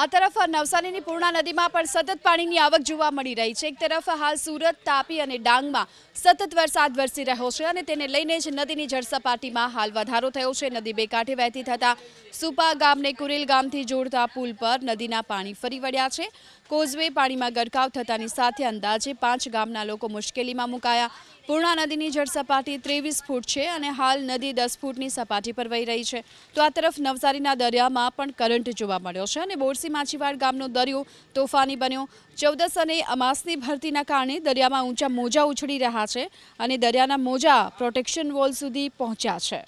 આ તરફ નવસારીની પૂર્ણા નદીમાં પણ સતત પાણીની આવક જોવા મળી રહી છે। એક તરફ હાલ સુરત, તાપી અને ડાંગમાં સતત વરસાદ વરસી રહ્યો છે અને તેને લઈને જ નદીની જળસપાટીમાં હાલ વધારો થયો છે। નદી બે કાંઠે વહેતી થતા સુપા ગામને કુરેલ ગામથી જોડતા પુલ પર નદીના પાણી ફરી વળ્યા છે। કોઝવે પાણીમાં ગરકાવ થતાની સાથે અંદાજે 5 ગામના લોકો મુશ્કેલીમાં મુકાયા। પૂર્ણા નદીની જળસપાટી 23 ફૂટ છે અને હાલ નદી 10 ફૂટની સપાટી પર વહી રહી છે। તો આ તરફ નવસારીના દરિયામાં પણ કરંટ જોવા મળ્યો છે અને બોરસી માછીવાડ ગામનો દરિયો તોફાની બન્યો। 14 અને અમાસની ભરતીના કારણે દરિયામાં ઊંચા મોજા ઉછળી રહ્યા છે અને દરિયાના મોજા પ્રોટેક્શન વોલ સુધી પહોંચ્યા છે।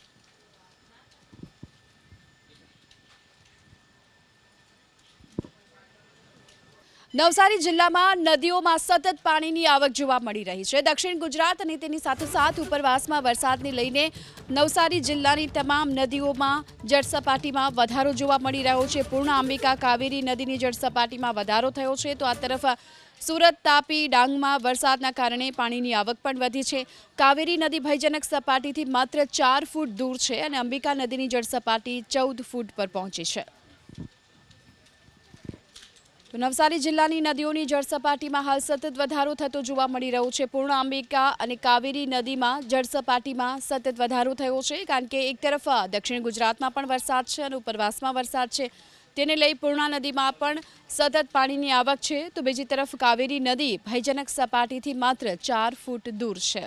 નવસારી જિલ્લામાં નદીઓમાં સતત પાણીની આવક જોવા મળી રહી છે। દક્ષિણ ગુજરાત અને તેની સાથોસાથ ઉપરવાસમાં વરસાદને લઈને નવસારી જિલ્લાની તમામ નદીઓમાં જળસપાટીમાં વધારો જોવા મળી રહ્યો છે। પૂર્ણા, અંબિકા, કાવેરી નદીની જળસપાટીમાં વધારો થયો છે। તો આ તરફ સુરત, તાપી, ડાંગમાં વરસાદના કારણે પાણીની આવક પણ વધી છે। કાવેરી નદી ભયજનક સપાટીથી માત્ર 4 ફૂટ દૂર છે અને અંબિકા નદીની જળસપાટી 14 ફૂટ પર પહોંચી છે। તો નવસારી જિલ્લાની નદીઓની જળસપાટીમાં હાલ સતત વધારો થતો જોવા મળી રહ્યો છે। પૂર્ણા, અંબિકા અને કાવેરી નદીમાં જળસપાટીમાં સતત વધારો થયો છે કારણ કે એક તરફ દક્ષિણ ગુજરાતમાં પણ વરસાદ છે અને ઉપરવાસમાં વરસાદ છે, તેને લઈ પૂર્ણા નદીમાં પણ સતત પાણીની આવક છે, તો બીજી તરફ કાવેરી નદી ભયજનક સપાટીથી માત્ર 4 ફૂટ દૂર છે।